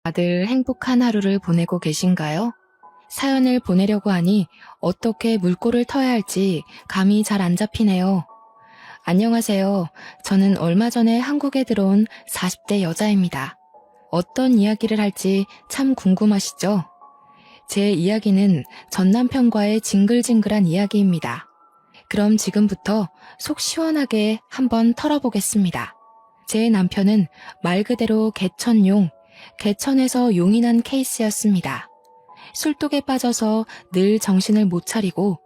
다들 행복한 하루를 보내고 계신가요? 사연을 보내려고 하니 어떻게 물꼬를 터야 할지 감이 잘 안 잡히네요. 안녕하세요. 저는 얼마 전에 한국에 들어온 40대 여자입니다. 어떤 이야기를 할지 참 궁금하시죠? 제 이야기는 전 남편과의 징글징글한 이야기입니다. 그럼 지금부터 속 시원하게 한번 털어보겠습니다. 제 남편은 말 그대로 개천용, 개천에서 용이 난 케이스였습니다. 술독에 빠져서 늘 정신을 못 차리고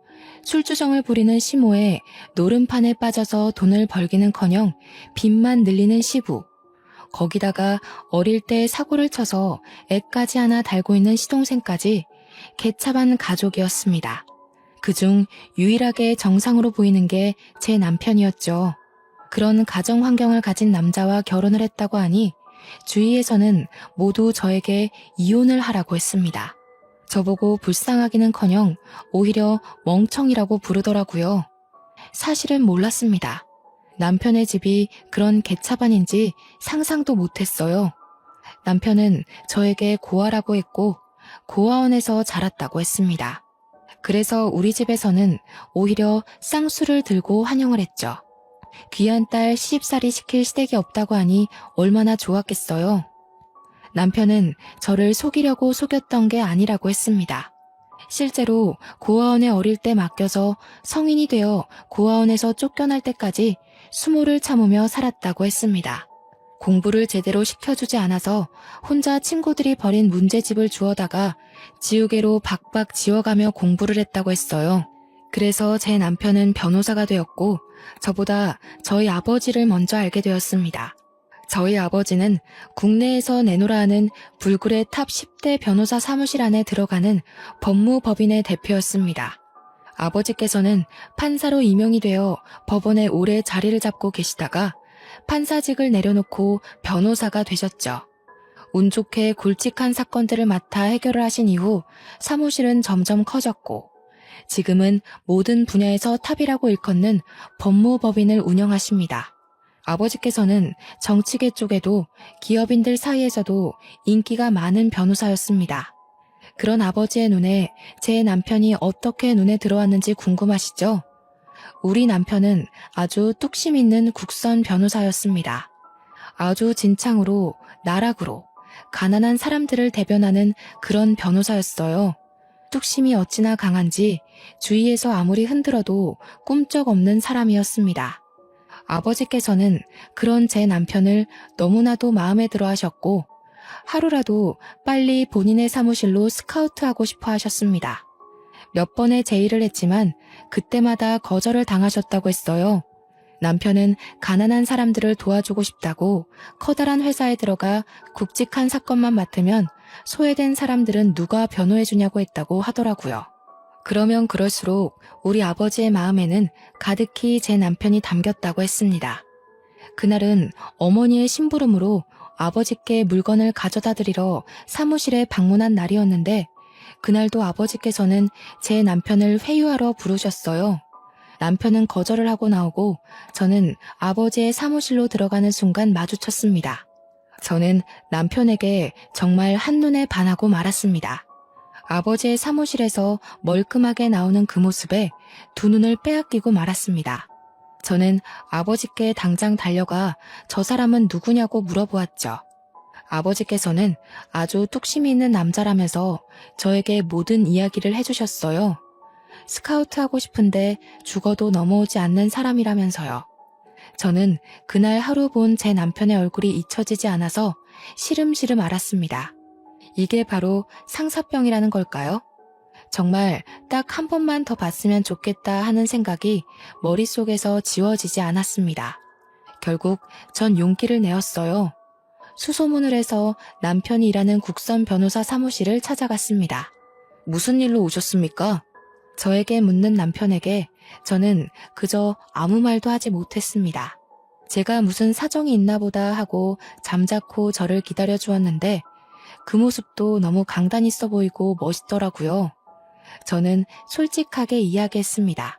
술주정을 부리는 시모에 노름판에 빠져서 돈을 벌기는커녕 빚만 늘리는 시부, 거기다가 어릴 때 사고를 쳐서 애까지 하나 달고 있는 시동생까지 개차반 가족이었습니다. 그중 유일하게 정상으로 보이는 게 제 남편이었죠. 그런 가정 환경을 가진 남자와 결혼을 했다고 하니 주위에서는 모두 저에게 이혼을 하라고 했습니다. 저보고 불쌍하기는커녕 오히려 멍청이라고 부르더라고요. 사실은 몰랐습니다. 남편의 집이 그런 개차반인지 상상도 못했어요. 남편은 저에게 고아라고 했고 고아원에서 자랐다고 했습니다. 그래서 우리 집에서는 오히려 쌍수를 들고 환영을 했죠. 귀한 딸 시집살이 시킬 시댁이 없다고 하니 얼마나 좋았겠어요. 남편은 저를 속이려고 속였던 게 아니라고 했습니다. 실제로 고아원에 어릴 때 맡겨서 성인이 되어 고아원에서 쫓겨날 때까지 수모를 참으며 살았다고 했습니다. 공부를 제대로 시켜주지 않아서 혼자 친구들이 버린 문제집을 주워다가 지우개로 박박 지워가며 공부를 했다고 했어요. 그래서 제 남편은 변호사가 되었고 저보다 저희 아버지를 먼저 알게 되었습니다. 저희 아버지는 국내에서 내노라 하는 불굴의 탑 10대 변호사 사무실 안에 들어가는 법무법인의 대표였습니다. 아버지께서는 판사로 임용이 되어 법원에 오래 자리를 잡고 계시다가 판사직을 내려놓고 변호사가 되셨죠. 운 좋게 굵직한 사건들을 맡아 해결을 하신 이후 사무실은 점점 커졌고 지금은 모든 분야에서 탑이라고 일컫는 법무법인을 운영하십니다. 아버지께서는 정치계 쪽에도 기업인들 사이에서도 인기가 많은 변호사였습니다. 그런 아버지의 눈에 제 남편이 어떻게 눈에 들어왔는지 궁금하시죠? 우리 남편은 아주 뚝심 있는 국선 변호사였습니다. 아주 진창으로 나락으로 가난한 사람들을 대변하는 그런 변호사였어요. 뚝심이 어찌나 강한지 주위에서 아무리 흔들어도 꿈쩍없는 사람이었습니다. 아버지께서는 그런 제 남편을 너무나도 마음에 들어 하셨고 하루라도 빨리 본인의 사무실로 스카우트하고 싶어 하셨습니다. 몇 번의 제의를 했지만 그때마다 거절을 당하셨다고 했어요. 남편은 가난한 사람들을 도와주고 싶다고 커다란 회사에 들어가 굵직한 사건만 맡으면 소외된 사람들은 누가 변호해주냐고 했다고 하더라고요. 그러면 그럴수록 우리 아버지의 마음에는 가득히 제 남편이 담겼다고 했습니다. 그날은 어머니의 심부름으로 아버지께 물건을 가져다 드리러 사무실에 방문한 날이었는데 그날도 아버지께서는 제 남편을 회유하러 부르셨어요. 남편은 거절을 하고 나오고 저는 아버지의 사무실로 들어가는 순간 마주쳤습니다. 저는 남편에게 정말 한눈에 반하고 말았습니다. 아버지의 사무실에서 멀끔하게 나오는 그 모습에 두 눈을 빼앗기고 말았습니다. 저는 아버지께 당장 달려가 저 사람은 누구냐고 물어보았죠. 아버지께서는 아주 뚝심이 있는 남자라면서 저에게 모든 이야기를 해주셨어요. 스카우트하고 싶은데 죽어도 넘어오지 않는 사람이라면서요. 저는 그날 하루 본 제 남편의 얼굴이 잊혀지지 않아서 시름시름 앓았습니다. 이게 바로 상사병이라는 걸까요? 정말 딱 한 번만 더 봤으면 좋겠다 하는 생각이 머릿속에서 지워지지 않았습니다. 결국 전 용기를 내었어요. 수소문을 해서 남편이 일하는 국선 변호사 사무실을 찾아갔습니다. 무슨 일로 오셨습니까? 저에게 묻는 남편에게 저는 그저 아무 말도 하지 못했습니다. 제가 무슨 사정이 있나 보다 하고 잠자코 저를 기다려 주었는데 그 모습도 너무 강단 있어 보이고 멋있더라고요. 저는 솔직하게 이야기했습니다.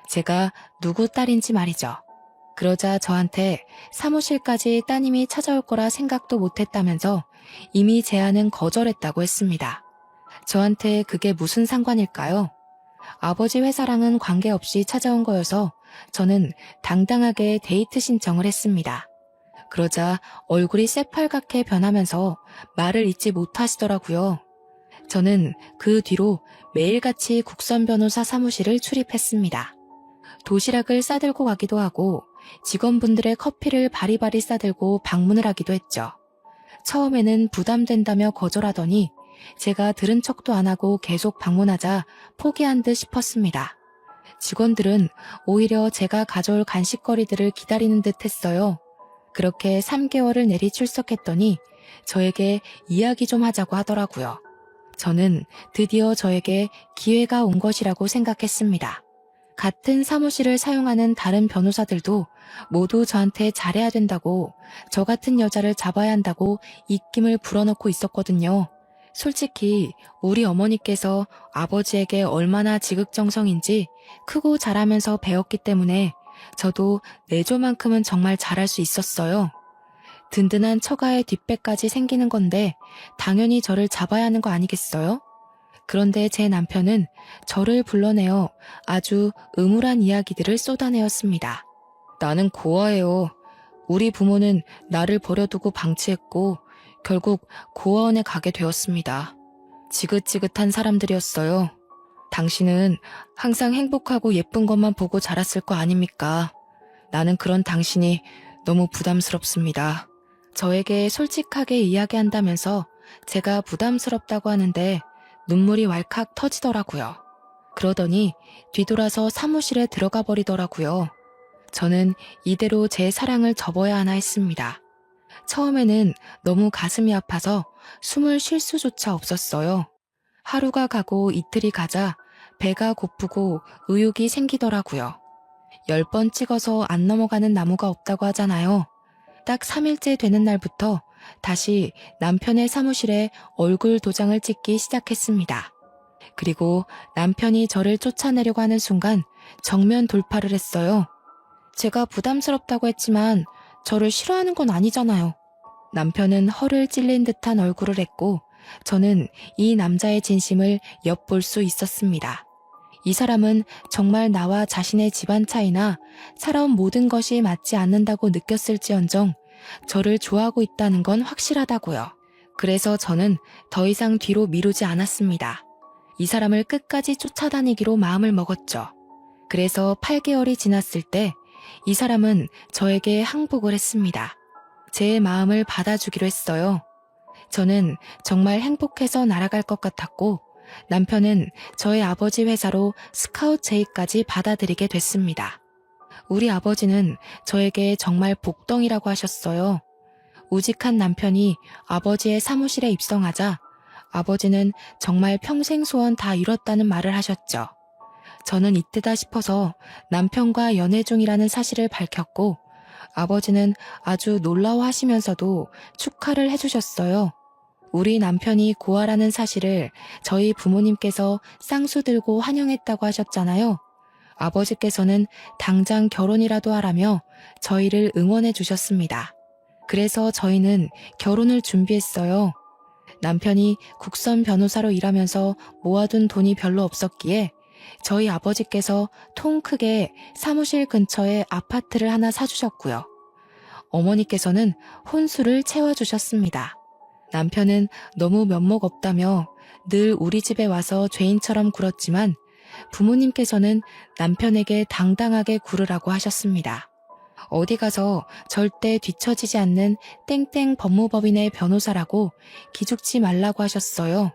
제가 누구 딸인지 말이죠. 그러자 저한테 사무실까지 따님이 찾아올 거라 생각도 못했다면서 이미 제안은 거절했다고 했습니다. 저한테 그게 무슨 상관일까요? 아버지 회사랑은 관계없이 찾아온 거여서 저는 당당하게 데이트 신청을 했습니다. 그러자 얼굴이 새빨갛게 변하면서 말을 잇지 못하시더라고요. 저는 그 뒤로 매일같이 국선 변호사 사무실을 출입했습니다. 도시락을 싸들고 가기도 하고 직원분들의 커피를 바리바리 싸들고 방문을 하기도 했죠. 처음에는 부담된다며 거절하더니 제가 들은 척도 안 하고 계속 방문하자 포기한 듯 싶었습니다. 직원들은 오히려 제가 가져올 간식거리들을 기다리는 듯 했어요. 그렇게 3개월을 내리 출석했더니 저에게 이야기 좀 하자고 하더라고요. 저는 드디어 저에게 기회가 온 것이라고 생각했습니다. 같은 사무실을 사용하는 다른 변호사들도 모두 저한테 잘해야 된다고, 저 같은 여자를 잡아야 한다고 입김을 불어넣고 있었거든요. 솔직히 우리 어머니께서 아버지에게 얼마나 지극정성인지 크고 잘하면서 배웠기 때문에 저도 내조만큼은 정말 잘할 수 있었어요. 든든한 처가의 뒷배까지 생기는 건데 당연히 저를 잡아야 하는 거 아니겠어요? 그런데 제 남편은 저를 불러내어 아주 음울한 이야기들을 쏟아내었습니다. 나는 고아예요. 우리 부모는 나를 버려두고 방치했고 결국 고아원에 가게 되었습니다. 지긋지긋한 사람들이었어요. 당신은 항상 행복하고 예쁜 것만 보고 자랐을 거 아닙니까? 나는 그런 당신이 너무 부담스럽습니다. 저에게 솔직하게 이야기한다면서 제가 부담스럽다고 하는데 눈물이 왈칵 터지더라고요. 그러더니 뒤돌아서 사무실에 들어가 버리더라고요. 저는 이대로 제 사랑을 접어야 하나 했습니다. 처음에는 너무 가슴이 아파서 숨을 쉴 수조차 없었어요. 하루가 가고 이틀이 가자 배가 고프고 의욕이 생기더라고요. 10번 찍어서 안 넘어가는 나무가 없다고 하잖아요. 딱 3일째 되는 날부터 다시 남편의 사무실에 얼굴 도장을 찍기 시작했습니다. 그리고 남편이 저를 쫓아내려고 하는 순간 정면 돌파를 했어요. 제가 부담스럽다고 했지만 저를 싫어하는 건 아니잖아요. 남편은 허를 찔린 듯한 얼굴을 했고 저는 이 남자의 진심을 엿볼 수 있었습니다. 이 사람은 정말 나와 자신의 집안 차이나 살아온 모든 것이 맞지 않는다고 느꼈을지언정 저를 좋아하고 있다는 건 확실하다고요. 그래서 저는 더 이상 뒤로 미루지 않았습니다. 이 사람을 끝까지 쫓아다니기로 마음을 먹었죠. 그래서 8개월이 지났을 때 이 사람은 저에게 항복을 했습니다. 제 마음을 받아주기로 했어요. 저는 정말 행복해서 날아갈 것 같았고 남편은 저의 아버지 회사로 스카우트 제의까지 받아들이게 됐습니다. 우리 아버지는 저에게 정말 복덩이라고 하셨어요. 우직한 남편이 아버지의 사무실에 입성하자 아버지는 정말 평생 소원 다 이뤘다는 말을 하셨죠. 저는 이때다 싶어서 남편과 연애 중이라는 사실을 밝혔고 아버지는 아주 놀라워하시면서도 축하를 해주셨어요. 우리 남편이 고아라는 사실을 저희 부모님께서 쌍수 들고 환영했다고 하셨잖아요. 아버지께서는 당장 결혼이라도 하라며 저희를 응원해 주셨습니다. 그래서 저희는 결혼을 준비했어요. 남편이 국선 변호사로 일하면서 모아둔 돈이 별로 없었기에 저희 아버지께서 통 크게 사무실 근처에 아파트를 하나 사주셨고요. 어머니께서는 혼수를 채워주셨습니다. 남편은 너무 면목 없다며 늘 우리 집에 와서 죄인처럼 굴었지만 부모님께서는 남편에게 당당하게 굴으라고 하셨습니다. 어디 가서 절대 뒤처지지 않는 땡땡 법무법인의 변호사라고 기죽지 말라고 하셨어요.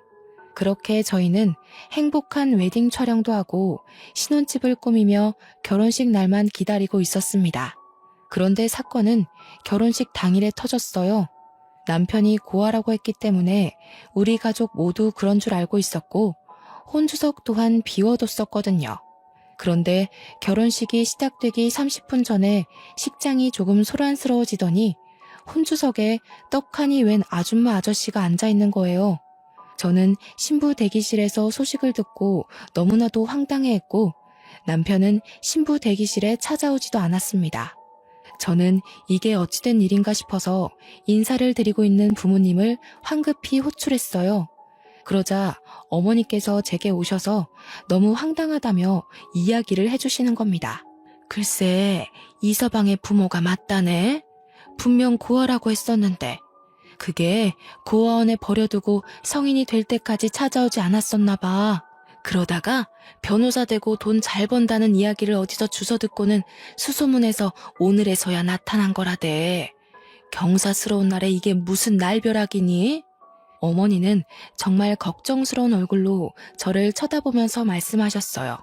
그렇게 저희는 행복한 웨딩 촬영도 하고 신혼집을 꾸미며 결혼식 날만 기다리고 있었습니다. 그런데 사건은 결혼식 당일에 터졌어요. 남편이 고아라고 했기 때문에 우리 가족 모두 그런 줄 알고 있었고 혼주석 또한 비워뒀었거든요. 그런데 결혼식이 시작되기 30분 전에 식장이 조금 소란스러워지더니 혼주석에 떡하니 웬 아줌마 아저씨가 앉아있는 거예요. 저는 신부 대기실에서 소식을 듣고 너무나도 황당해했고 남편은 신부 대기실에 찾아오지도 않았습니다. 저는 이게 어찌된 일인가 싶어서 인사를 드리고 있는 부모님을 황급히 호출했어요. 그러자 어머니께서 제게 오셔서 너무 황당하다며 이야기를 해주시는 겁니다. 글쎄, 이서방의 부모가 맞다네. 분명 고아라고 했었는데 그게 고아원에 버려두고 성인이 될 때까지 찾아오지 않았었나 봐. 그러다가 변호사 되고 돈 잘 번다는 이야기를 어디서 주워 듣고는 수소문해서 오늘에서야 나타난 거라대. 경사스러운 날에 이게 무슨 날벼락이니? 어머니는 정말 걱정스러운 얼굴로 저를 쳐다보면서 말씀하셨어요.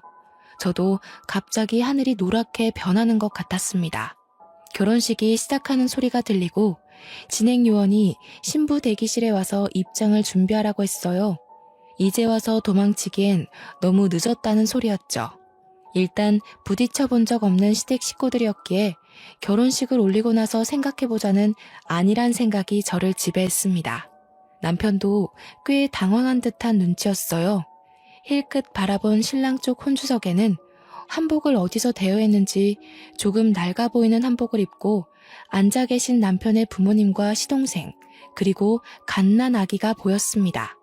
저도 갑자기 하늘이 노랗게 변하는 것 같았습니다. 결혼식이 시작하는 소리가 들리고 진행 요원이 신부 대기실에 와서 입장을 준비하라고 했어요. 이제 와서 도망치기엔 너무 늦었다는 소리였죠. 일단 부딪혀 본 적 없는 시댁 식구들이었기에 결혼식을 올리고 나서 생각해보자는 안일한 생각이 저를 지배했습니다. 남편도 꽤 당황한 듯한 눈치였어요. 힐끗 바라본 신랑 쪽 혼주석에는 한복을 어디서 대여했는지 조금 낡아 보이는 한복을 입고 앉아 계신 남편의 부모님과 시동생, 그리고 갓난 아기가 보였습니다.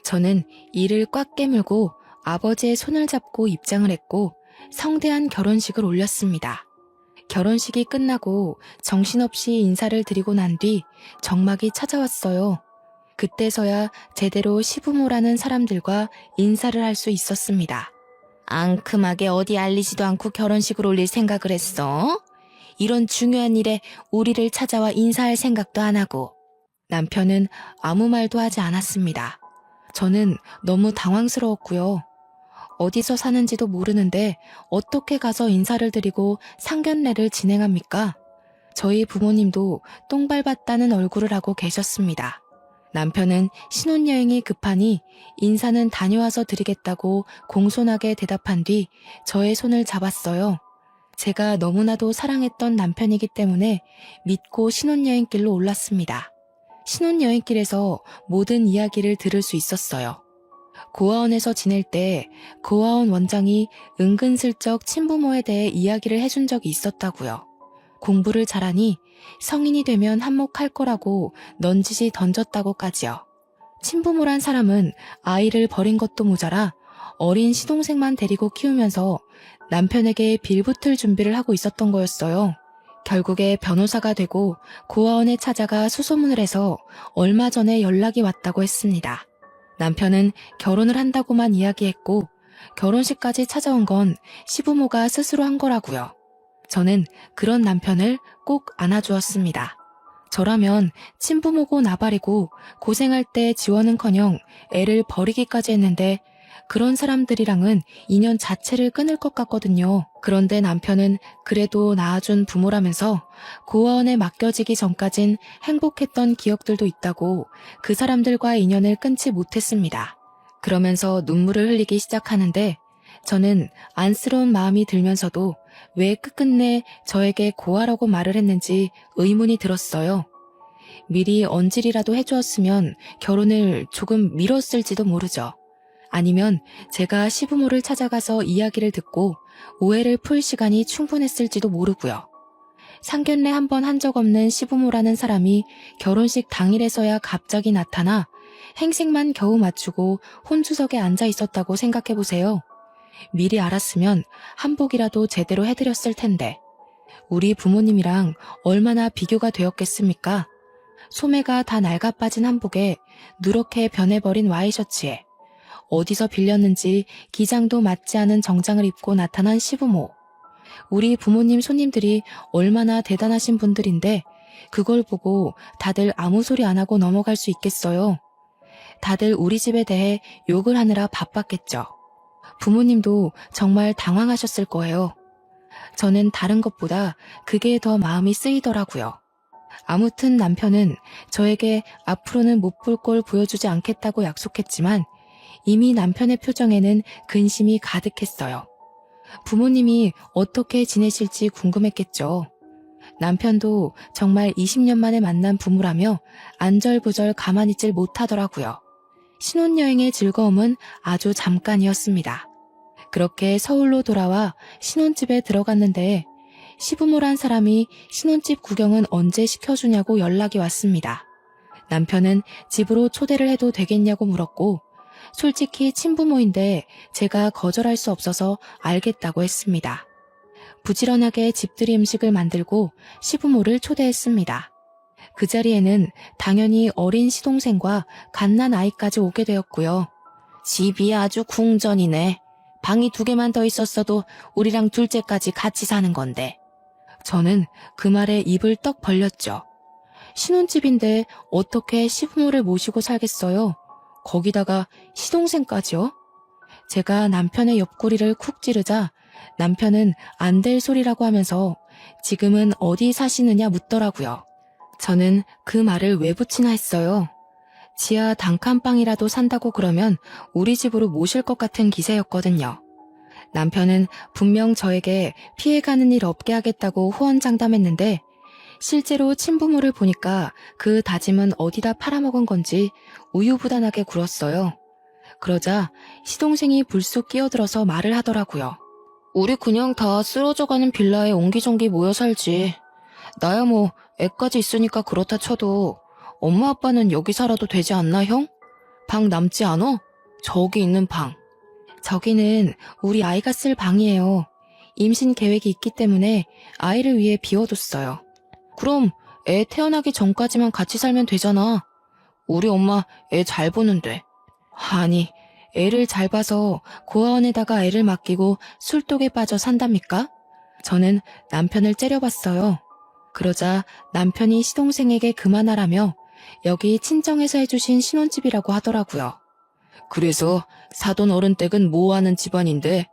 저는 이를 꽉 깨물고 아버지의 손을 잡고 입장을 했고 성대한 결혼식을 올렸습니다. 결혼식이 끝나고 정신없이 인사를 드리고 난 뒤 정막이 찾아왔어요. 그때서야 제대로 시부모라는 사람들과 인사를 할 수 있었습니다. 앙큼하게 어디 알리지도 않고 결혼식을 올릴 생각을 했어? 이런 중요한 일에 우리를 찾아와 인사할 생각도 안 하고. 남편은 아무 말도 하지 않았습니다. 저는 너무 당황스러웠고요. 어디서 사는지도 모르는데 어떻게 가서 인사를 드리고 상견례를 진행합니까? 저희 부모님도 똥 밟았다는 얼굴을 하고 계셨습니다. 남편은 신혼여행이 급하니 인사는 다녀와서 드리겠다고 공손하게 대답한 뒤 저의 손을 잡았어요. 제가 너무나도 사랑했던 남편이기 때문에 믿고 신혼여행길로 올랐습니다. 신혼여행길에서 모든 이야기를 들을 수 있었어요. 고아원에서 지낼 때 고아원 원장이 은근슬쩍 친부모에 대해 이야기를 해준 적이 있었다고요. 공부를 잘하니 성인이 되면 한몫할 거라고 넌지시 던졌다고까지요. 친부모란 사람은 아이를 버린 것도 모자라 어린 시동생만 데리고 키우면서 남편에게 빌붙을 준비를 하고 있었던 거였어요. 결국에 변호사가 되고 고아원에 찾아가 수소문을 해서 얼마 전에 연락이 왔다고 했습니다. 남편은 결혼을 한다고만 이야기했고 결혼식까지 찾아온 건 시부모가 스스로 한 거라고요. 저는 그런 남편을 꼭 안아주었습니다. 저라면 친부모고 나발이고 고생할 때 지원은커녕 애를 버리기까지 했는데 그런 사람들이랑은 인연 자체를 끊을 것 같거든요. 그런데 남편은 그래도 낳아준 부모라면서 고아원에 맡겨지기 전까진 행복했던 기억들도 있다고 그 사람들과의 인연을 끊지 못했습니다. 그러면서 눈물을 흘리기 시작하는데 저는 안쓰러운 마음이 들면서도 왜 끝끝내 저에게 고아라고 말을 했는지 의문이 들었어요. 미리 언질이라도 해주었으면 결혼을 조금 미뤘을지도 모르죠. 아니면 제가 시부모를 찾아가서 이야기를 듣고 오해를 풀 시간이 충분했을지도 모르고요. 상견례 한 번 한 적 없는 시부모라는 사람이 결혼식 당일에서야 갑자기 나타나 행색만 겨우 맞추고 혼주석에 앉아 있었다고 생각해보세요. 미리 알았으면 한복이라도 제대로 해드렸을 텐데 우리 부모님이랑 얼마나 비교가 되었겠습니까? 소매가 다 낡아 빠진 한복에 누렇게 변해버린 와이셔츠에 어디서 빌렸는지 기장도 맞지 않은 정장을 입고 나타난 시부모. 우리 부모님 손님들이 얼마나 대단하신 분들인데 그걸 보고 다들 아무 소리 안 하고 넘어갈 수 있겠어요. 다들 우리 집에 대해 욕을 하느라 바빴겠죠. 부모님도 정말 당황하셨을 거예요. 저는 다른 것보다 그게 더 마음이 쓰이더라고요. 아무튼 남편은 저에게 앞으로는 못 볼 걸 보여주지 않겠다고 약속했지만 이미 남편의 표정에는 근심이 가득했어요. 부모님이 어떻게 지내실지 궁금했겠죠. 남편도 정말 20년 만에 만난 부부라며 안절부절 가만히 있질 못하더라고요. 신혼여행의 즐거움은 아주 잠깐이었습니다. 그렇게 서울로 돌아와 신혼집에 들어갔는데 시부모란 사람이 신혼집 구경은 언제 시켜주냐고 연락이 왔습니다. 남편은 집으로 초대를 해도 되겠냐고 물었고 솔직히 친부모인데 제가 거절할 수 없어서 알겠다고 했습니다. 부지런하게 집들이 음식을 만들고 시부모를 초대했습니다. 그 자리에는 당연히 어린 시동생과 갓난 아이까지 오게 되었고요. 집이 아주 궁전이네. 방이 2개만 더 있었어도 우리랑 둘째까지 같이 사는 건데. 저는 그 말에 입을 떡 벌렸죠. 신혼집인데 어떻게 시부모를 모시고 살겠어요? 거기다가 시동생까지요? 제가 남편의 옆구리를 쿡 찌르자 남편은 안 될 소리라고 하면서 지금은 어디 사시느냐 묻더라고요. 저는 그 말을 왜 붙이나 했어요. 지하 단칸방이라도 산다고 그러면 우리 집으로 모실 것 같은 기세였거든요. 남편은 분명 저에게 피해가는 일 없게 하겠다고 호언장담했는데 실제로 친부모를 보니까 그 다짐은 어디다 팔아먹은 건지 우유부단하게 굴었어요. 그러자 시동생이 불쑥 끼어들어서 말을 하더라고요. 우리 그냥 다 쓰러져가는 빌라에 옹기종기 모여 살지. 나야 뭐 애까지 있으니까 그렇다 쳐도 엄마 아빠는 여기 살아도 되지 않나 형? 방 남지 않어? 저기 있는 방. 저기는 우리 아이가 쓸 방이에요. 임신 계획이 있기 때문에 아이를 위해 비워뒀어요. 그럼 애 태어나기 전까지만 같이 살면 되잖아. 우리 엄마 애 잘 보는데. 아니, 애를 잘 봐서 고아원에다가 애를 맡기고 술독에 빠져 산답니까? 저는 남편을 째려봤어요. 그러자 남편이 시동생에게 그만하라며 여기 친정에서 해주신 신혼집이라고 하더라고요. 그래서 사돈 어른 댁은 뭐하는 집안인데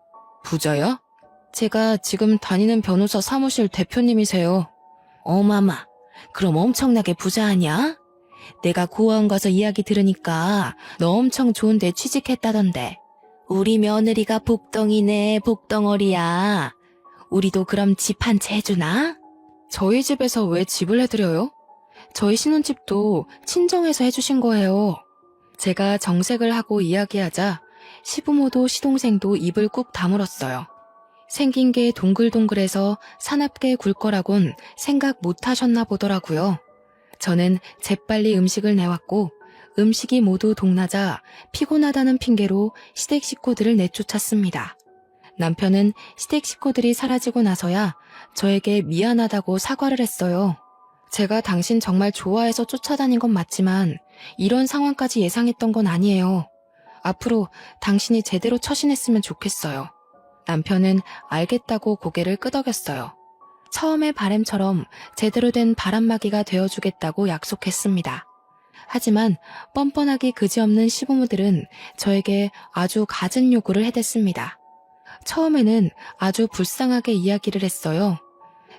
부자야? 제가 지금 다니는 변호사 사무실 대표님이세요. 어마마, 그럼 엄청나게 부자 아니야? 내가 고아원 가서 이야기 들으니까 너 엄청 좋은데 취직했다던데. 우리 며느리가 복덩이네, 복덩어리야. 우리도 그럼 집 한 채 해주나? 저희 집에서 왜 집을 해드려요? 저희 신혼집도 친정에서 해주신 거예요. 제가 정색을 하고 이야기하자 시부모도 시동생도 입을 꾹 다물었어요. 생긴 게 동글동글해서 사납게 굴 거라곤 생각 못 하셨나 보더라고요. 저는 재빨리 음식을 내왔고 음식이 모두 동나자 피곤하다는 핑계로 시댁 식구들을 내쫓았습니다. 남편은 시댁 식구들이 사라지고 나서야 저에게 미안하다고 사과를 했어요. 제가 당신 정말 좋아해서 쫓아다닌 건 맞지만 이런 상황까지 예상했던 건 아니에요. 앞으로 당신이 제대로 처신했으면 좋겠어요. 남편은 알겠다고 고개를 끄덕였어요. 처음의 바램처럼 제대로 된 바람막이가 되어주겠다고 약속했습니다. 하지만 뻔뻔하기 그지없는 시부모들은 저에게 아주 갖은 요구를 해댔습니다. 처음에는 아주 불쌍하게 이야기를 했어요.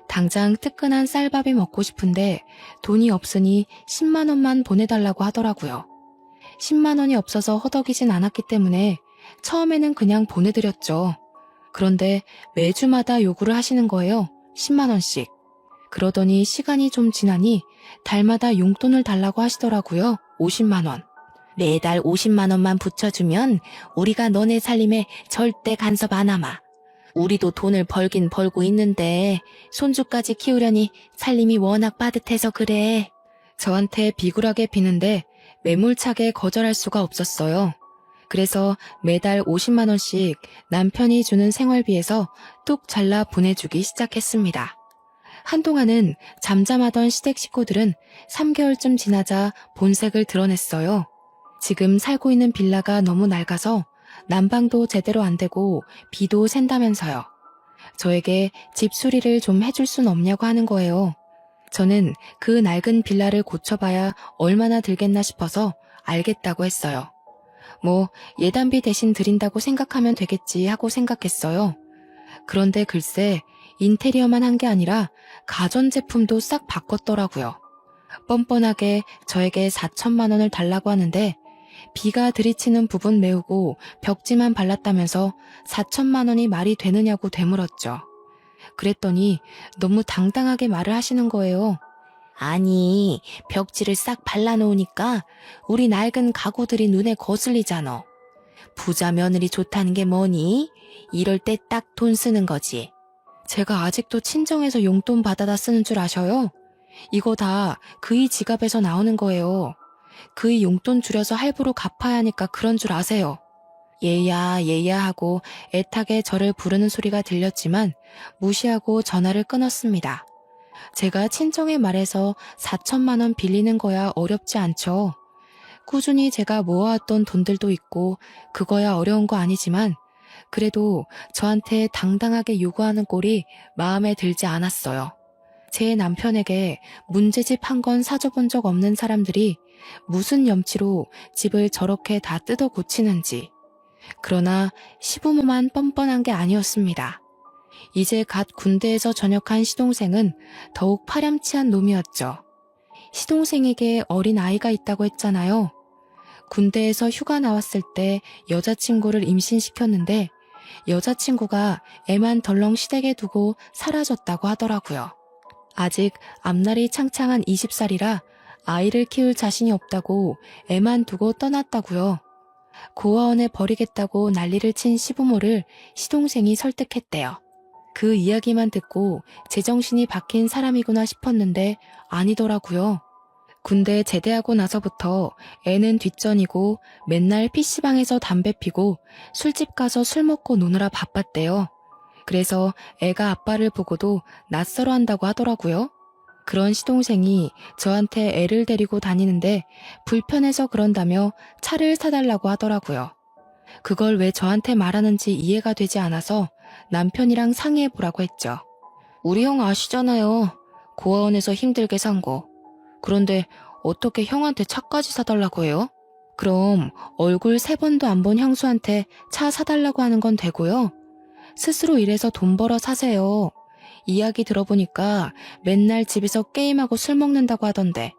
당장 뜨끈한 쌀밥이 먹고 싶은데 돈이 없으니 10만 원만 보내달라고 하더라고요. 10만 원이 없어서 허덕이진 않았기 때문에 처음에는 그냥 보내드렸죠. 그런데 매주마다 요구를 하시는 거예요. 10만 원씩. 그러더니 시간이 좀 지나니 달마다 용돈을 달라고 하시더라고요. 50만 원. 매달 50만 원만 붙여주면 우리가 너네 살림에 절대 간섭 안 하마. 우리도 돈을 벌긴 벌고 있는데 손주까지 키우려니 살림이 워낙 빠듯해서 그래. 저한테 비굴하게 비는데 매몰차게 거절할 수가 없었어요. 그래서 매달 50만 원씩 남편이 주는 생활비에서 뚝 잘라 보내주기 시작했습니다. 한동안은 잠잠하던 시댁 식구들은 3개월쯤 지나자 본색을 드러냈어요. 지금 살고 있는 빌라가 너무 낡아서 난방도 제대로 안 되고 비도 샌다면서요. 저에게 집 수리를 좀 해줄 순 없냐고 하는 거예요. 저는 그 낡은 빌라를 고쳐봐야 얼마나 들겠나 싶어서 알겠다고 했어요. 뭐 예단비 대신 드린다고 생각하면 되겠지 하고 생각했어요. 그런데 글쎄 인테리어만 한 게 아니라 가전제품도 싹 바꿨더라고요. 뻔뻔하게 저에게 4천만 원을 달라고 하는데 비가 들이치는 부분 메우고 벽지만 발랐다면서 4천만 원이 말이 되느냐고 되물었죠. 그랬더니 너무 당당하게 말을 하시는 거예요. 아니, 벽지를 싹 발라놓으니까 우리 낡은 가구들이 눈에 거슬리잖아. 부자 며느리 좋다는 게 뭐니? 이럴 때 딱 돈 쓰는 거지. 제가 아직도 친정에서 용돈 받아다 쓰는 줄 아셔요? 이거 다 그이 지갑에서 나오는 거예요. 그이 용돈 줄여서 할부로 갚아야 하니까 그런 줄 아세요. 얘야 얘야 하고 애타게 저를 부르는 소리가 들렸지만 무시하고 전화를 끊었습니다. 제가 친정에 말해서 4천만 원 빌리는 거야 어렵지 않죠. 꾸준히 제가 모아왔던 돈들도 있고 그거야 어려운 거 아니지만 그래도 저한테 당당하게 요구하는 꼴이 마음에 들지 않았어요. 제 남편에게 문제집 한 건 사줘본 적 없는 사람들이 무슨 염치로 집을 저렇게 다 뜯어 고치는지. 그러나 시부모만 뻔뻔한 게 아니었습니다. 이제 갓 군대에서 전역한 시동생은 더욱 파렴치한 놈이었죠. 시동생에게 어린 아이가 있다고 했잖아요. 군대에서 휴가 나왔을 때 여자친구를 임신시켰는데 여자친구가 애만 덜렁 시댁에 두고 사라졌다고 하더라고요. 아직 앞날이 창창한 20살이라 아이를 키울 자신이 없다고 애만 두고 떠났다고요. 고아원에 버리겠다고 난리를 친 시부모를 시동생이 설득했대요. 그 이야기만 듣고 제정신이 박힌 사람이구나 싶었는데 아니더라고요. 군대 제대하고 나서부터 애는 뒷전이고 맨날 PC방에서 담배 피고 술집 가서 술 먹고 노느라 바빴대요. 그래서 애가 아빠를 보고도 낯설어 한다고 하더라고요. 그런 시동생이 저한테 애를 데리고 다니는데 불편해서 그런다며 차를 사달라고 하더라고요. 그걸 왜 저한테 말하는지 이해가 되지 않아서 남편이랑 상의해보라고 했죠. 우리 형 아시잖아요. 고아원에서 힘들게 산 거. 그런데 어떻게 형한테 차까지 사달라고 해요? 그럼 얼굴 3번도 안 본 형수한테 차 사달라고 하는 건 되고요. 스스로 일해서 돈 벌어 사세요. 이야기 들어보니까 맨날 집에서 게임하고 술 먹는다고 하던데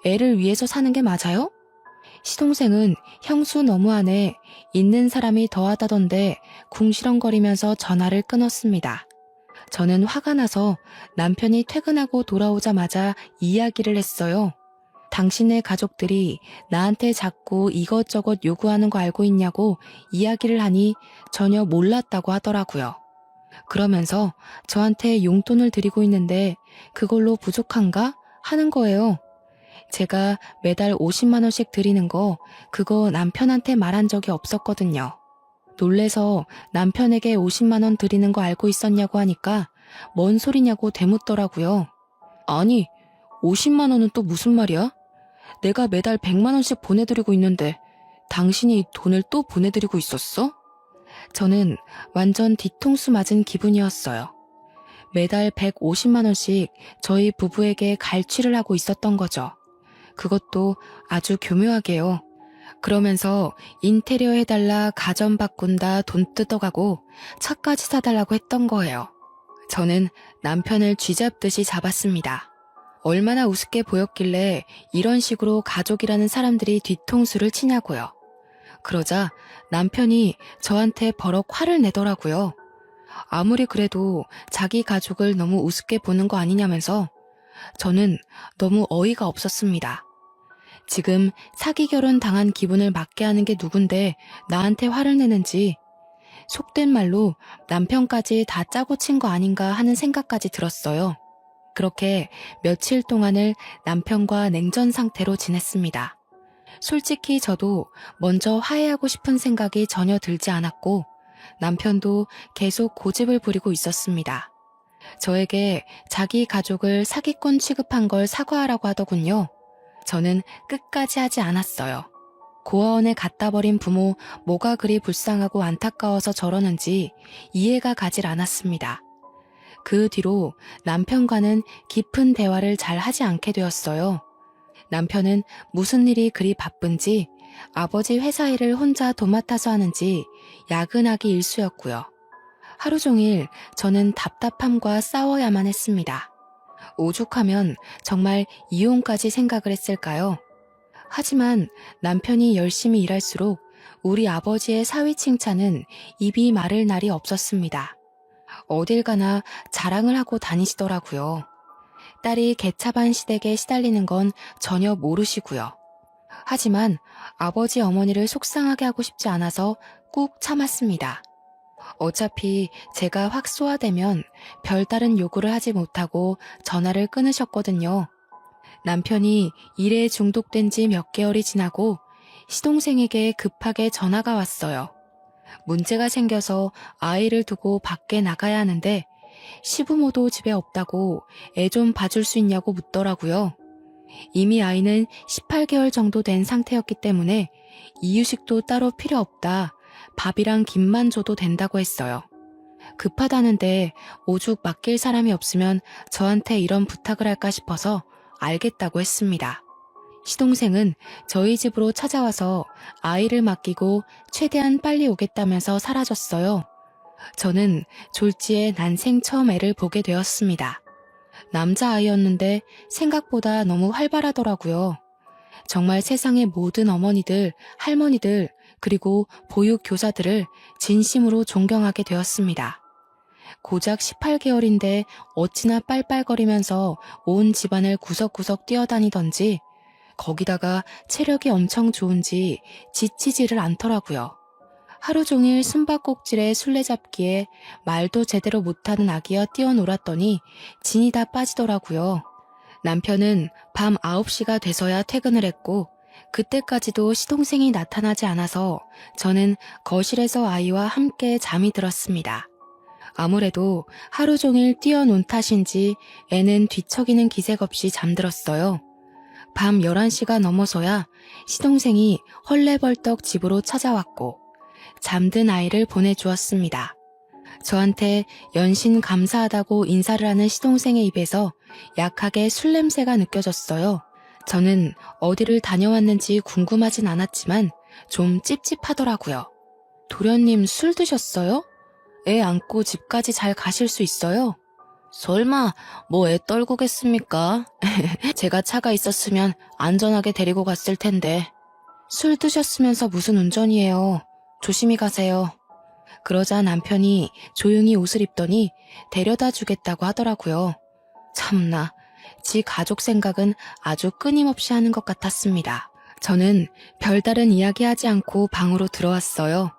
애를 위해서 사는 게 맞아요? 시동생은 형수 너무하네, 있는 사람이 더하다던데 궁시렁거리면서 전화를 끊었습니다. 저는 화가 나서 남편이 퇴근하고 돌아오자마자 이야기를 했어요. 당신의 가족들이 나한테 자꾸 이것저것 요구하는 거 알고 있냐고 이야기를 하니 전혀 몰랐다고 하더라고요. 그러면서 저한테 용돈을 드리고 있는데 그걸로 부족한가? 하는 거예요. 제가 매달 50만 원씩 드리는 거 그거 남편한테 말한 적이 없었거든요. 놀래서 남편에게 50만 원 드리는 거 알고 있었냐고 하니까 뭔 소리냐고 되묻더라고요. 아니, 50만 원은 또 무슨 말이야? 내가 매달 100만 원씩 보내드리고 있는데 당신이 돈을 또 보내드리고 있었어? 저는 완전 뒤통수 맞은 기분이었어요. 매달 150만 원씩 저희 부부에게 갈취를 하고 있었던 거죠. 그것도 아주 교묘하게요. 그러면서 인테리어 해달라, 가전 바꾼다, 돈 뜯어가고 차까지 사달라고 했던 거예요. 저는 남편을 쥐잡듯이 잡았습니다. 얼마나 우습게 보였길래 이런 식으로 가족이라는 사람들이 뒤통수를 치냐고요. 그러자 남편이 저한테 버럭 화를 내더라고요. 아무리 그래도 자기 가족을 너무 우습게 보는 거 아니냐면서. 저는 너무 어이가 없었습니다. 지금 사기 결혼 당한 기분을 맞게 하는 게 누군데 나한테 화를 내는지, 속된 말로 남편까지 다 짜고 친 거 아닌가 하는 생각까지 들었어요. 그렇게 며칠 동안을 남편과 냉전 상태로 지냈습니다. 솔직히 저도 먼저 화해하고 싶은 생각이 전혀 들지 않았고 남편도 계속 고집을 부리고 있었습니다. 저에게 자기 가족을 사기꾼 취급한 걸 사과하라고 하더군요. 저는 끝까지 하지 않았어요. 고아원에 갖다 버린 부모 뭐가 그리 불쌍하고 안타까워서 저러는지 이해가 가질 않았습니다. 그 뒤로 남편과는 깊은 대화를 잘 하지 않게 되었어요. 남편은 무슨 일이 그리 바쁜지, 아버지 회사 일을 혼자 도맡아서 하는지 야근하기 일쑤였고요. 하루 종일 저는 답답함과 싸워야만 했습니다. 오죽하면 정말 이혼까지 생각을 했을까요? 하지만 남편이 열심히 일할수록 우리 아버지의 사위 칭찬은 입이 마를 날이 없었습니다. 어딜 가나 자랑을 하고 다니시더라고요. 딸이 개차반 시댁에 시달리는 건 전혀 모르시고요. 하지만 아버지 어머니를 속상하게 하고 싶지 않아서 꾹 참았습니다. 어차피 제가 확 쏘아대면 별다른 요구를 하지 못하고 전화를 끊으셨거든요. 남편이 일에 중독된 지 몇 개월이 지나고 시동생에게 급하게 전화가 왔어요. 문제가 생겨서 아이를 두고 밖에 나가야 하는데 시부모도 집에 없다고 애 좀 봐줄 수 있냐고 묻더라고요. 이미 아이는 18개월 정도 된 상태였기 때문에 이유식도 따로 필요 없다. 밥이랑 김만 줘도 된다고 했어요. 급하다는데 오죽 맡길 사람이 없으면 저한테 이런 부탁을 할까 싶어서 알겠다고 했습니다. 시동생은 저희 집으로 찾아와서 아이를 맡기고 최대한 빨리 오겠다면서 사라졌어요. 저는 졸지에 난생 처음 애를 보게 되었습니다. 남자아이였는데 생각보다 너무 활발하더라고요. 정말 세상의 모든 어머니들, 할머니들, 그리고 보육교사들을 진심으로 존경하게 되었습니다. 고작 18개월인데 어찌나 빨빨거리면서 온 집안을 구석구석 뛰어다니던지 거기다가 체력이 엄청 좋은지 지치지를 않더라고요. 하루 종일 숨바꼭질에 술래잡기에 말도 제대로 못하는 아기와 뛰어놀았더니 진이 다 빠지더라고요. 남편은 밤 9시가 돼서야 퇴근을 했고 그때까지도 시동생이 나타나지 않아서 저는 거실에서 아이와 함께 잠이 들었습니다. 아무래도 하루 종일 뛰어논 탓인지 애는 뒤척이는 기색 없이 잠들었어요. 밤 11시가 넘어서야 시동생이 헐레벌떡 집으로 찾아왔고 잠든 아이를 보내주었습니다. 저한테 연신 감사하다고 인사를 하는 시동생의 입에서 약하게 술 냄새가 느껴졌어요. 저는 어디를 다녀왔는지 궁금하진 않았지만 좀 찝찝하더라고요. 도련님 술 드셨어요? 애 안고 집까지 잘 가실 수 있어요? 설마 뭐 애 떨구겠습니까? 제가 차가 있었으면 안전하게 데리고 갔을 텐데. 술 드셨으면서 무슨 운전이에요. 조심히 가세요. 그러자 남편이 조용히 옷을 입더니 데려다 주겠다고 하더라고요. 참나, 지 가족 생각은 아주 끊임없이 하는 것 같았습니다. 저는 별다른 이야기하지 않고 방으로 들어왔어요.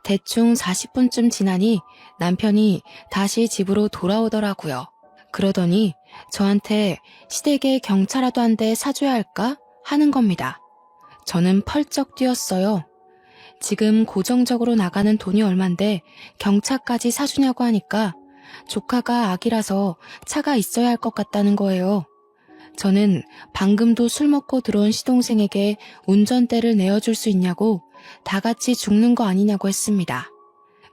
대충 40분쯤 지나니 남편이 다시 집으로 돌아오더라고요. 그러더니 저한테 시댁에 경차라도 한 대 사줘야 할까 하는 겁니다. 저는 펄쩍 뛰었어요. 지금 고정적으로 나가는 돈이 얼만데 경차까지 사주냐고 하니까 조카가 아기라서 차가 있어야 할 것 같다는 거예요. 저는 방금도 술 먹고 들어온 시동생에게 운전대를 내어줄 수 있냐고 다 같이 죽는 거 아니냐고 했습니다.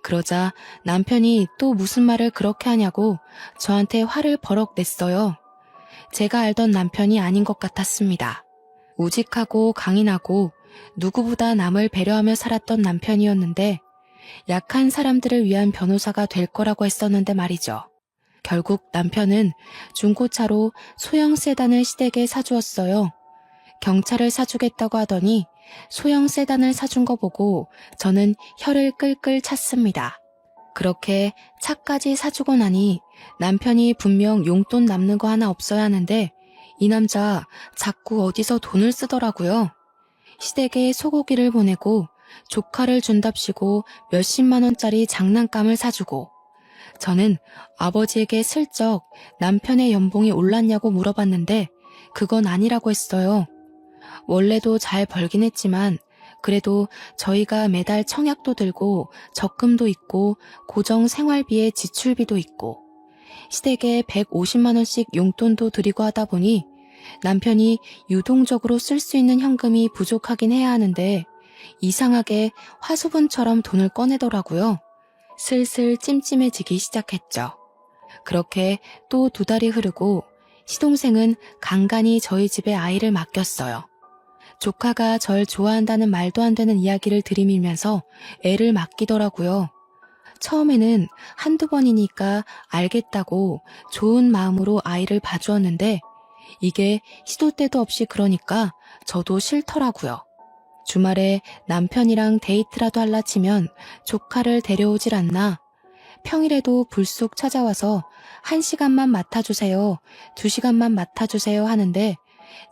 그러자 남편이 또 무슨 말을 그렇게 하냐고 저한테 화를 버럭 냈어요. 제가 알던 남편이 아닌 것 같았습니다. 우직하고 강인하고 누구보다 남을 배려하며 살았던 남편이었는데 약한 사람들을 위한 변호사가 될 거라고 했었는데 말이죠. 결국 남편은 중고차로 소형 세단을 시댁에 사주었어요. 경차를 사주겠다고 하더니 소형 세단을 사준 거 보고 저는 혀를 끌끌 찼습니다. 그렇게 차까지 사주고 나니 남편이 분명 용돈 남는 거 하나 없어야 하는데 이 남자 자꾸 어디서 돈을 쓰더라고요. 시댁에 소고기를 보내고 조카를 준답시고 몇십만 원짜리 장난감을 사주고 저는 아버지에게 슬쩍 남편의 연봉이 올랐냐고 물어봤는데 그건 아니라고 했어요. 원래도 잘 벌긴 했지만 그래도 저희가 매달 청약도 들고 적금도 있고 고정 생활비에 지출비도 있고 시댁에 150만 원씩 용돈도 드리고 하다 보니 남편이 유동적으로 쓸 수 있는 현금이 부족하긴 해야 하는데 이상하게 화수분처럼 돈을 꺼내더라고요. 슬슬 찜찜해지기 시작했죠. 그렇게 또 2달이 흐르고 시동생은 간간히 저희 집에 아이를 맡겼어요. 조카가 절 좋아한다는 말도 안 되는 이야기를 들이밀면서 애를 맡기더라고요. 처음에는 한두 번이니까 알겠다고 좋은 마음으로 아이를 봐주었는데 이게 시도 때도 없이 그러니까 저도 싫더라고요. 주말에 남편이랑 데이트라도 할라 치면 조카를 데려오질 않나. 평일에도 불쑥 찾아와서 1시간만 맡아주세요, 2시간만 맡아주세요 하는데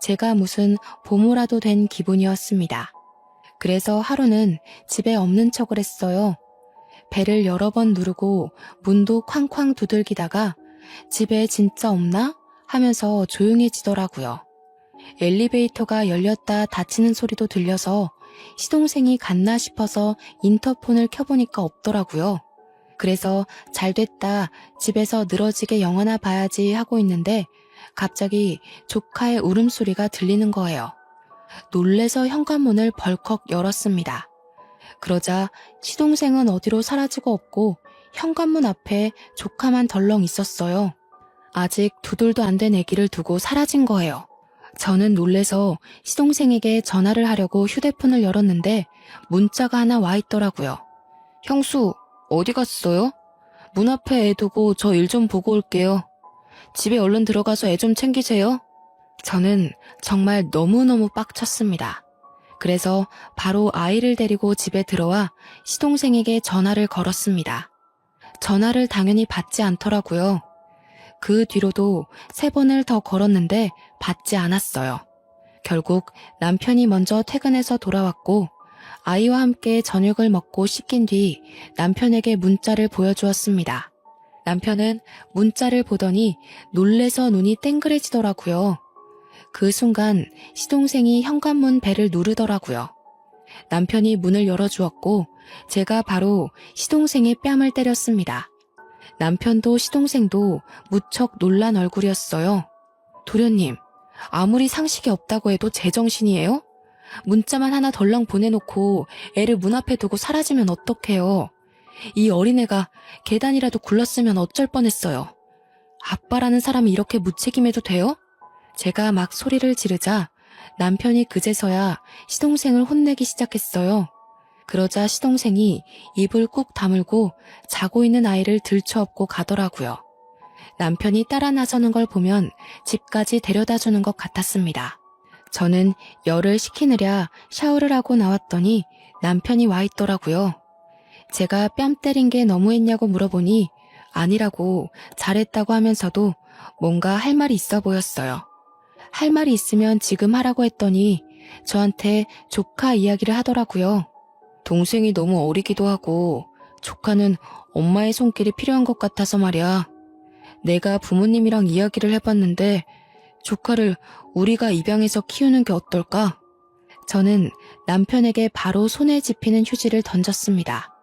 제가 무슨 보모라도 된 기분이었습니다. 그래서 하루는 집에 없는 척을 했어요. 배를 여러 번 누르고 문도 쾅쾅 두들기다가 집에 진짜 없나? 하면서 조용해지더라고요. 엘리베이터가 열렸다 닫히는 소리도 들려서 시동생이 갔나 싶어서 인터폰을 켜보니까 없더라고요. 그래서 잘됐다, 집에서 늘어지게 영화나 봐야지 하고 있는데 갑자기 조카의 울음소리가 들리는 거예요. 놀래서 현관문을 벌컥 열었습니다. 그러자 시동생은 어디로 사라지고 없고 현관문 앞에 조카만 덜렁 있었어요. 아직 2돌도 안 된 아기를 두고 사라진 거예요. 저는 놀래서 시동생에게 전화를 하려고 휴대폰을 열었는데 문자가 하나 와 있더라고요. 형수, 어디 갔어요? 문 앞에 애 두고 저 일 좀 보고 올게요. 집에 얼른 들어가서 애 좀 챙기세요. 저는 정말 너무너무 빡쳤습니다. 그래서 바로 아이를 데리고 집에 들어와 시동생에게 전화를 걸었습니다. 전화를 당연히 받지 않더라고요. 그 뒤로도 3번을 더 걸었는데 받지 않았어요. 결국 남편이 먼저 퇴근해서 돌아왔고 아이와 함께 저녁을 먹고 씻긴 뒤 남편에게 문자를 보여주었습니다. 남편은 문자를 보더니 놀래서 눈이 땡그레지더라고요. 그 순간 시동생이 현관문 벨을 누르더라고요. 남편이 문을 열어주었고 제가 바로 시동생의 뺨을 때렸습니다. 남편도 시동생도 무척 놀란 얼굴이었어요. 도련님, 아무리 상식이 없다고 해도 제정신이에요? 문자만 하나 덜렁 보내놓고 애를 문 앞에 두고 사라지면 어떡해요? 이 어린애가 계단이라도 굴렀으면 어쩔 뻔했어요. 아빠라는 사람이 이렇게 무책임해도 돼요? 제가 막 소리를 지르자 남편이 그제서야 시동생을 혼내기 시작했어요. 그러자 시동생이 입을 꾹 다물고 자고 있는 아이를 들쳐업고 가더라고요. 남편이 따라 나서는 걸 보면 집까지 데려다 주는 것 같았습니다. 저는 열을 식히느라 샤워를 하고 나왔더니 남편이 와 있더라고요. 제가 뺨 때린 게 너무했냐고 물어보니 아니라고 잘했다고 하면서도 뭔가 할 말이 있어 보였어요. 할 말이 있으면 지금 하라고 했더니 저한테 조카 이야기를 하더라고요. 동생이 너무 어리기도 하고 조카는 엄마의 손길이 필요한 것 같아서 말이야. 내가 부모님이랑 이야기를 해봤는데 조카를 우리가 입양해서 키우는 게 어떨까? 저는 남편에게 바로 손에 집히는 휴지를 던졌습니다.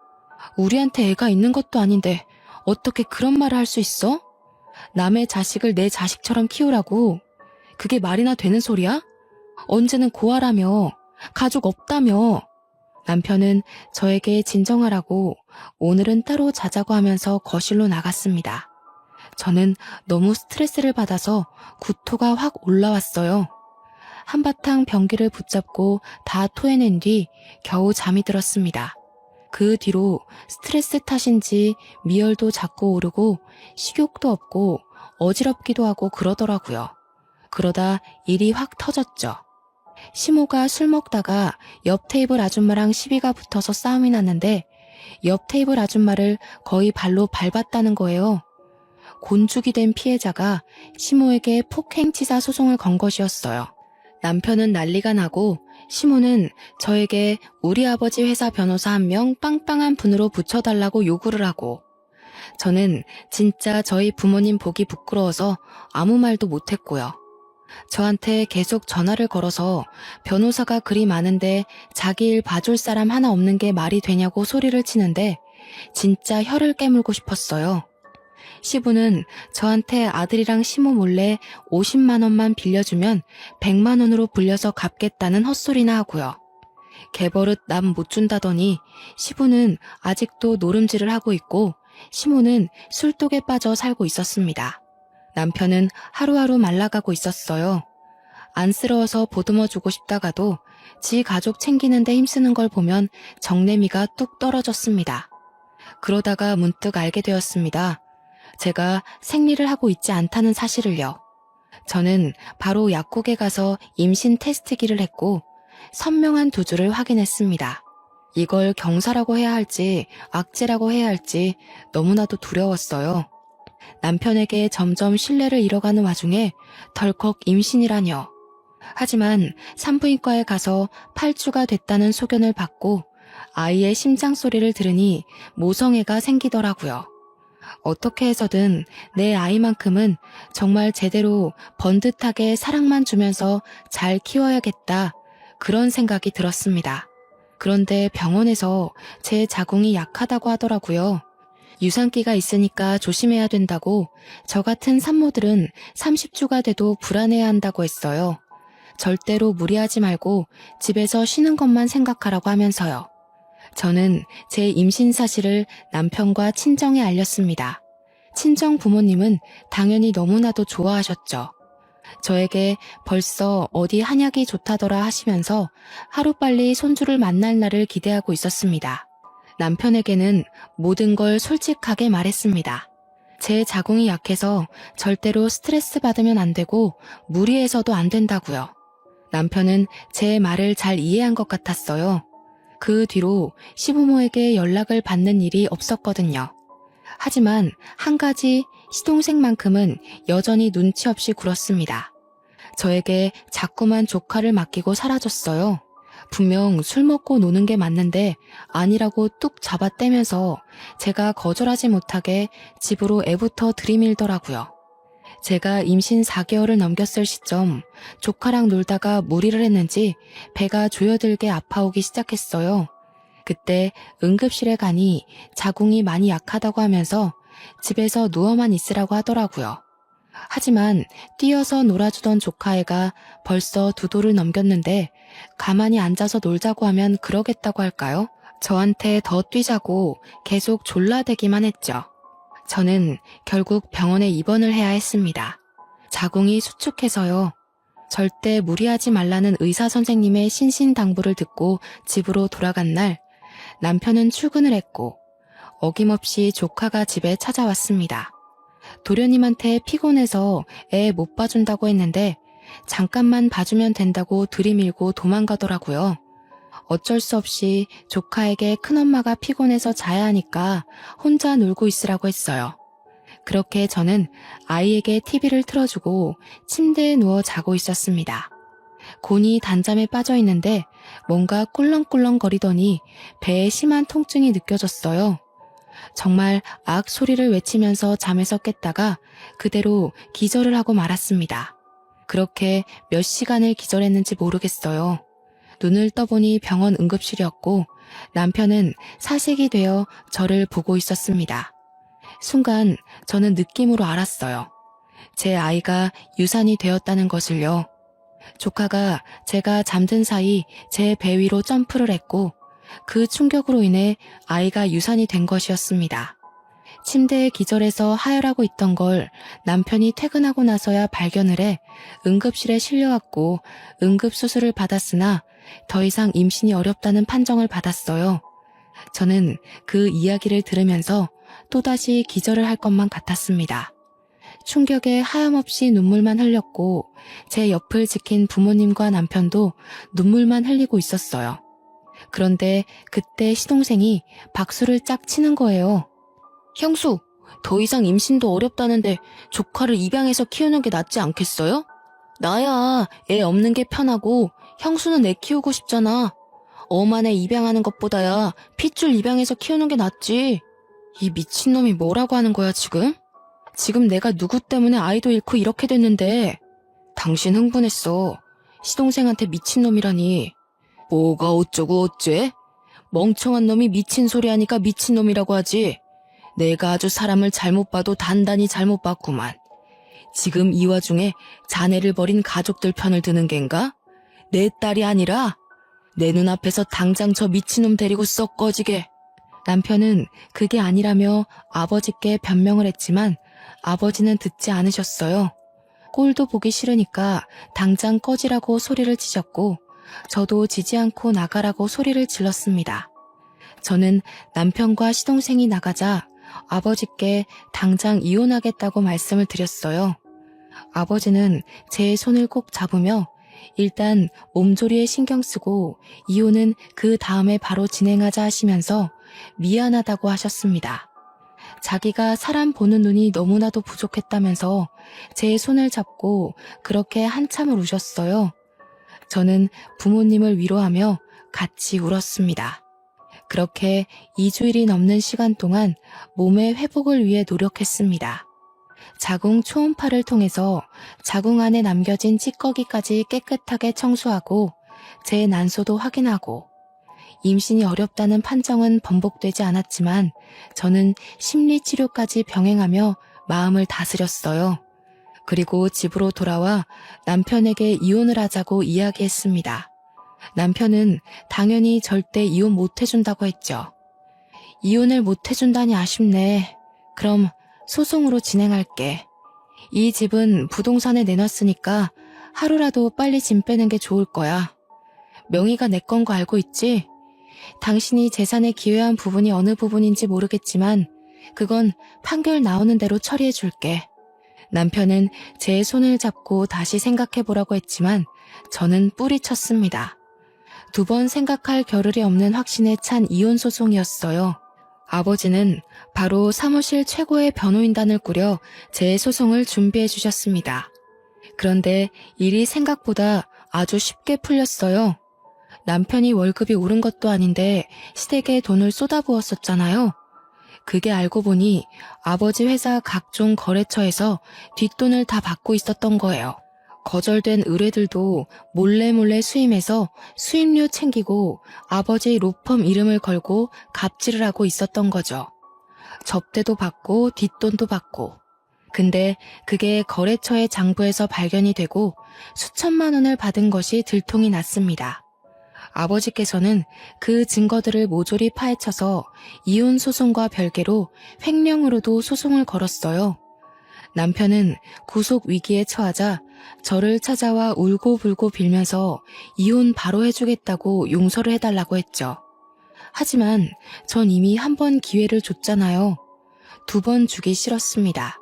우리한테 애가 있는 것도 아닌데 어떻게 그런 말을 할 수 있어? 남의 자식을 내 자식처럼 키우라고. 그게 말이나 되는 소리야? 언제는 고아라며, 가족 없다며. 남편은 저에게 진정하라고 오늘은 따로 자자고 하면서 거실로 나갔습니다. 저는 너무 스트레스를 받아서 구토가 확 올라왔어요. 한바탕 변기를 붙잡고 다 토해낸 뒤 겨우 잠이 들었습니다. 그 뒤로 스트레스 탓인지 미열도 자꾸 오르고 식욕도 없고 어지럽기도 하고 그러더라고요. 그러다 일이 확 터졌죠. 시모가 술 먹다가 옆 테이블 아줌마랑 시비가 붙어서 싸움이 났는데 옆 테이블 아줌마를 거의 발로 밟았다는 거예요. 곤죽이 된 피해자가 시모에게 폭행치사 소송을 건 것이었어요. 남편은 난리가 나고 시모는 저에게 우리 아버지 회사 변호사 1명 빵빵한 분으로 붙여달라고 요구를 하고 저는 진짜 저희 부모님 보기 부끄러워서 아무 말도 못했고요. 저한테 계속 전화를 걸어서 변호사가 그리 많은데 자기 일 봐줄 사람 하나 없는 게 말이 되냐고 소리를 치는데 진짜 혀를 깨물고 싶었어요. 시부는 저한테 아들이랑 시모 몰래 50만 원만 빌려주면 100만 원으로 불려서 갚겠다는 헛소리나 하고요. 개버릇 남 못 준다더니 시부는 아직도 노름질을 하고 있고 시모는 술독에 빠져 살고 있었습니다. 남편은 하루하루 말라가고 있었어요. 안쓰러워서 보듬어주고 싶다가도 지 가족 챙기는데 힘쓰는 걸 보면 정내미가 뚝 떨어졌습니다. 그러다가 문득 알게 되었습니다. 제가 생리를 하고 있지 않다는 사실을요. 저는 바로 약국에 가서 임신 테스트기를 했고 선명한 2주를 확인했습니다. 이걸 경사라고 해야 할지 악재라고 해야 할지 너무나도 두려웠어요. 남편에게 점점 신뢰를 잃어가는 와중에 덜컥 임신이라뇨. 하지만 산부인과에 가서 8주가 됐다는 소견을 받고 아이의 심장 소리를 들으니 모성애가 생기더라고요. 어떻게 해서든 내 아이만큼은 정말 제대로 번듯하게 사랑만 주면서 잘 키워야겠다. 그런 생각이 들었습니다. 그런데 병원에서 제 자궁이 약하다고 하더라고요. 유산기가 있으니까 조심해야 된다고 저 같은 산모들은 30주가 돼도 불안해야 한다고 했어요. 절대로 무리하지 말고 집에서 쉬는 것만 생각하라고 하면서요. 저는 제 임신 사실을 남편과 친정에 알렸습니다. 친정 부모님은 당연히 너무나도 좋아하셨죠. 저에게 벌써 어디 한약이 좋다더라 하시면서 하루빨리 손주를 만날 날을 기대하고 있었습니다. 남편에게는 모든 걸 솔직하게 말했습니다. 제 자궁이 약해서 절대로 스트레스 받으면 안 되고 무리해서도 안 된다고요. 남편은 제 말을 잘 이해한 것 같았어요. 그 뒤로 시부모에게 연락을 받는 일이 없었거든요. 하지만 한 가지 시동생만큼은 여전히 눈치 없이 굴었습니다. 저에게 자꾸만 조카를 맡기고 사라졌어요. 분명 술 먹고 노는 게 맞는데 아니라고 뚝 잡아떼면서 제가 거절하지 못하게 집으로 애부터 들이밀더라고요. 제가 임신 4개월을 넘겼을 시점 조카랑 놀다가 무리를 했는지 배가 조여들게 아파오기 시작했어요. 그때 응급실에 가니 자궁이 많이 약하다고 하면서 집에서 누워만 있으라고 하더라고요. 하지만 뛰어서 놀아주던 조카애가 벌써 2돌을 넘겼는데 가만히 앉아서 놀자고 하면 그러겠다고 할까요? 저한테 더 뛰자고 계속 졸라대기만 했죠. 저는 결국 병원에 입원을 해야 했습니다. 자궁이 수축해서요. 절대 무리하지 말라는 의사 선생님의 신신당부를 듣고 집으로 돌아간 날 남편은 출근을 했고 어김없이 조카가 집에 찾아왔습니다. 도련님한테 피곤해서 애 못 봐준다고 했는데 잠깐만 봐주면 된다고 들이밀고 도망가더라고요. 어쩔 수 없이 조카에게 큰엄마가 피곤해서 자야 하니까 혼자 놀고 있으라고 했어요. 그렇게 저는 아이에게 TV를 틀어주고 침대에 누워 자고 있었습니다. 곤히 단잠에 빠져 있는데 뭔가 꿀렁꿀렁 거리더니 배에 심한 통증이 느껴졌어요. 정말 악 소리를 외치면서 잠에서 깼다가 그대로 기절을 하고 말았습니다. 그렇게 몇 시간을 기절했는지 모르겠어요. 눈을 떠보니 병원 응급실이었고 남편은 사색이 되어 저를 보고 있었습니다. 순간 저는 느낌으로 알았어요. 제 아이가 유산이 되었다는 것을요. 조카가 제가 잠든 사이 제 배 위로 점프를 했고 그 충격으로 인해 아이가 유산이 된 것이었습니다. 침대에 기절해서 하혈하고 있던 걸 남편이 퇴근하고 나서야 발견을 해 응급실에 실려왔고 응급수술을 받았으나 더 이상 임신이 어렵다는 판정을 받았어요. 저는 그 이야기를 들으면서 또다시 기절을 할 것만 같았습니다. 충격에 하염없이 눈물만 흘렸고 제 옆을 지킨 부모님과 남편도 눈물만 흘리고 있었어요. 그런데 그때 시동생이 박수를 짝 치는 거예요. 형수, 더 이상 임신도 어렵다는데 조카를 입양해서 키우는 게 낫지 않겠어요? 나야 애 없는 게 편하고 형수는 애 키우고 싶잖아. 엄한 애 입양하는 것보다야 핏줄 입양해서 키우는 게 낫지. 이 미친놈이 뭐라고 하는 거야 지금? 지금 내가 누구 때문에 아이도 잃고 이렇게 됐는데. 당신 흥분했어. 시동생한테 미친놈이라니. 뭐가 어쩌고 어째? 멍청한 놈이 미친 소리 하니까 미친놈이라고 하지. 내가 아주 사람을 잘못 봐도 단단히 잘못 봤구만. 지금 이 와중에 자네를 버린 가족들 편을 드는 겐가? 내 딸이 아니라 내 눈앞에서 당장 저 미친놈 데리고 썩 꺼지게. 남편은 그게 아니라며 아버지께 변명을 했지만 아버지는 듣지 않으셨어요. 꼴도 보기 싫으니까 당장 꺼지라고 소리를 치셨고 저도 지지 않고 나가라고 소리를 질렀습니다. 저는 남편과 시동생이 나가자 아버지께 당장 이혼하겠다고 말씀을 드렸어요. 아버지는 제 손을 꼭 잡으며 일단 몸조리에 신경 쓰고 이혼은 그 다음에 바로 진행하자 하시면서 미안하다고 하셨습니다. 자기가 사람 보는 눈이 너무나도 부족했다면서 제 손을 잡고 그렇게 한참을 우셨어요. 저는 부모님을 위로하며 같이 울었습니다. 그렇게 2주일이 넘는 시간 동안 몸의 회복을 위해 노력했습니다. 자궁 초음파를 통해서 자궁 안에 남겨진 찌꺼기까지 깨끗하게 청소하고 제 난소도 확인하고 임신이 어렵다는 판정은 번복되지 않았지만 저는 심리치료까지 병행하며 마음을 다스렸어요. 그리고 집으로 돌아와 남편에게 이혼을 하자고 이야기했습니다. 남편은 당연히 절대 이혼 못 해준다고 했죠. 이혼을 못 해준다니 아쉽네. 그럼 소송으로 진행할게. 이 집은 부동산에 내놨으니까 하루라도 빨리 짐 빼는 게 좋을 거야. 명의가 내 건 거 알고 있지? 당신이 재산에 기여한 부분이 어느 부분인지 모르겠지만 그건 판결 나오는 대로 처리해 줄게. 남편은 제 손을 잡고 다시 생각해보라고 했지만 저는 뿌리쳤습니다. 2번 생각할 겨를이 없는 확신에 찬 이혼 소송이었어요. 아버지는 바로 사무실 최고의 변호인단을 꾸려 제 소송을 준비해 주셨습니다. 그런데 일이 생각보다 아주 쉽게 풀렸어요. 남편이 월급이 오른 것도 아닌데 시댁에 돈을 쏟아부었었잖아요. 그게 알고 보니 아버지 회사 각종 거래처에서 뒷돈을 다 받고 있었던 거예요. 거절된 의뢰들도 몰래 수임해서 수임료 챙기고 아버지 로펌 이름을 걸고 갑질을 하고 있었던 거죠. 접대도 받고 뒷돈도 받고. 근데 그게 거래처의 장부에서 발견이 되고 수천만 원을 받은 것이 들통이 났습니다. 아버지께서는 그 증거들을 모조리 파헤쳐서 이혼 소송과 별개로 횡령으로도 소송을 걸었어요. 남편은 구속 위기에 처하자 저를 찾아와 울고불고 빌면서 이혼 바로 해주겠다고 용서를 해달라고 했죠. 하지만 전 이미 1번 기회를 줬잖아요. 2번 주기 싫었습니다.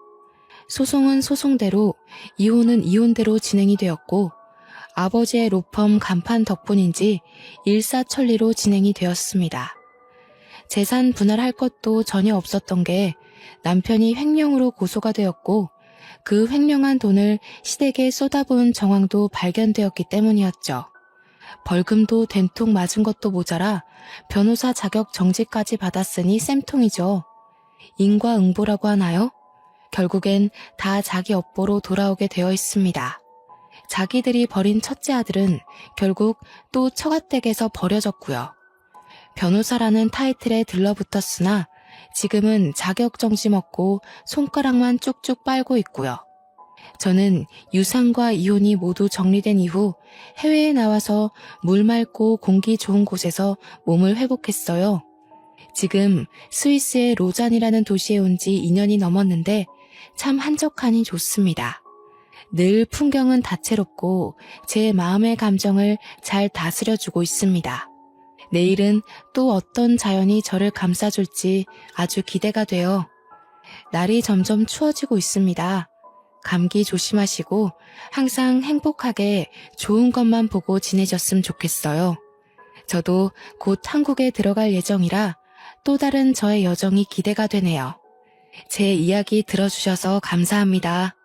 소송은 소송대로, 이혼은 이혼대로 진행이 되었고 아버지의 로펌 간판 덕분인지 일사천리로 진행이 되었습니다. 재산 분할할 것도 전혀 없었던 게 남편이 횡령으로 고소가 되었고 그 횡령한 돈을 시댁에 쏟아부은 정황도 발견되었기 때문이었죠. 벌금도 된통 맞은 것도 모자라 변호사 자격 정지까지 받았으니 쌤통이죠. 인과응보라고 하나요? 결국엔 다 자기 업보로 돌아오게 되어 있습니다. 자기들이 버린 첫째 아들은 결국 또 처가댁에서 버려졌고요. 변호사라는 타이틀에 들러붙었으나 지금은 자격정지 먹고 손가락만 쭉쭉 빨고 있고요. 저는 유산과 이혼이 모두 정리된 이후 해외에 나와서 물 맑고 공기 좋은 곳에서 몸을 회복했어요. 지금 스위스의 로잔이라는 도시에 온 지 2년이 넘었는데 참 한적하니 좋습니다. 늘 풍경은 다채롭고 제 마음의 감정을 잘 다스려주고 있습니다. 내일은 또 어떤 자연이 저를 감싸줄지 아주 기대가 돼요. 날이 점점 추워지고 있습니다. 감기 조심하시고 항상 행복하게 좋은 것만 보고 지내셨으면 좋겠어요. 저도 곧 한국에 들어갈 예정이라 또 다른 저의 여정이 기대가 되네요. 제 이야기 들어주셔서 감사합니다.